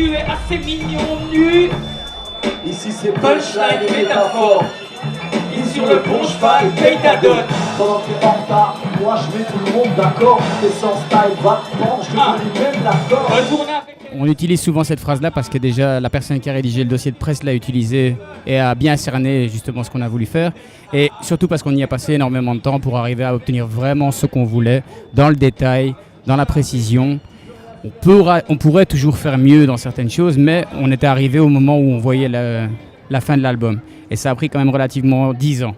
tu es assez mignon nu. Ici c'est punchline et métaphore. Ici sur le bon cheval, paye ta dot. Pendant que t'es en retard, moi je mets tout le monde d'accord. T'es sans style, va te prendre, je te dis même l'accord. Retournez avec... On utilise souvent cette phrase-là parce que déjà la personne qui a rédigé le dossier de presse l'a utilisé et a bien cerné justement ce qu'on a voulu faire. Et surtout parce qu'on y a passé énormément de temps pour arriver à obtenir vraiment ce qu'on voulait, dans le détail, dans la précision. On pourrait toujours faire mieux dans certaines choses, mais on était arrivé au moment où on voyait la fin de l'album. Et ça a pris quand même relativement 10 ans.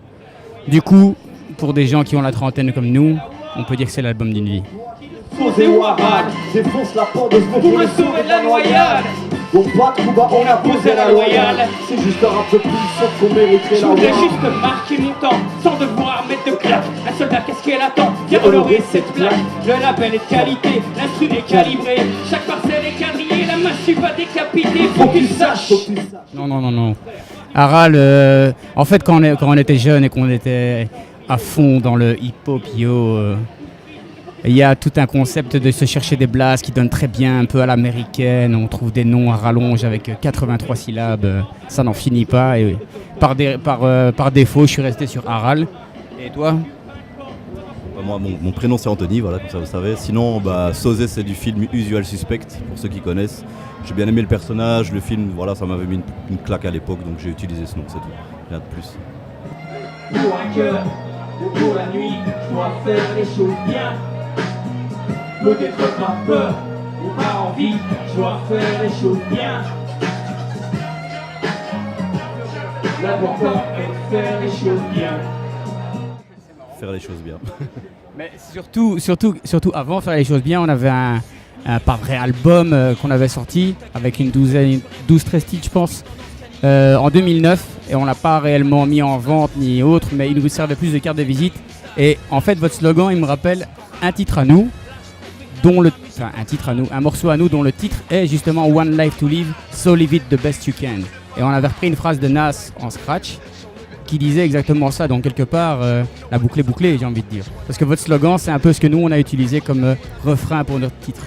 Du coup, pour des gens qui ont la trentaine comme nous, on peut dire que c'est l'album d'une vie. Posé ou Arad, défonce la porte de ce Pour me sauver de la noyade. Donc pas de combat, On a posé la loyale. C'est juste un rap de plus, sauf qu'on mériterait Je la voudrais loi. juste marquer mon temps, sans devoir mettre de claque. Un soldat, qu'est-ce qu'elle attend? Viens honorer cette plaque. Le label est de qualité, l'instru est calibré. Chaque parcelle est quadrillée, la massue va décapiter. Faut qu'il sache. Non. Aral, en fait, quand on était jeune et qu'on était à fond dans le hip-hop, il y a tout un concept de se chercher des blasts qui donnent très bien, un peu à l'américaine. On trouve des noms à rallonge avec 83 syllabes. Ça n'en finit pas. Et par défaut, je suis resté sur Aral. Et toi ? Moi, mon prénom c'est Anthony, voilà, comme ça vous savez. Sinon, Sosé c'est du film Usual Suspect, pour ceux qui connaissent. J'ai bien aimé le personnage, le film, voilà, ça m'avait mis une claque à l'époque, donc j'ai utilisé ce nom, c'est tout. Rien de plus. Pour un cœur, ou pour la nuit, je dois faire les choses bien. Peut-être par peur ou par envie, je dois faire les choses bien. L'important est de faire les choses bien. Faire les choses bien. Mais surtout avant de faire les choses bien, on avait un pas vrai album qu'on avait sorti avec une 12-13 titres, je pense, en 2009, et on l'a pas réellement mis en vente ni autre, mais il nous servait plus de carte de visite. Et en fait, votre slogan, il me rappelle un titre à nous, un morceau à nous dont le titre est justement One Life to Live, so live it the best you can. Et on avait repris une phrase de Nas en scratch qui disait exactement ça, donc quelque part la boucle est bouclée, j'ai envie de dire. Parce que votre slogan, c'est un peu ce que nous on a utilisé comme refrain pour notre titre.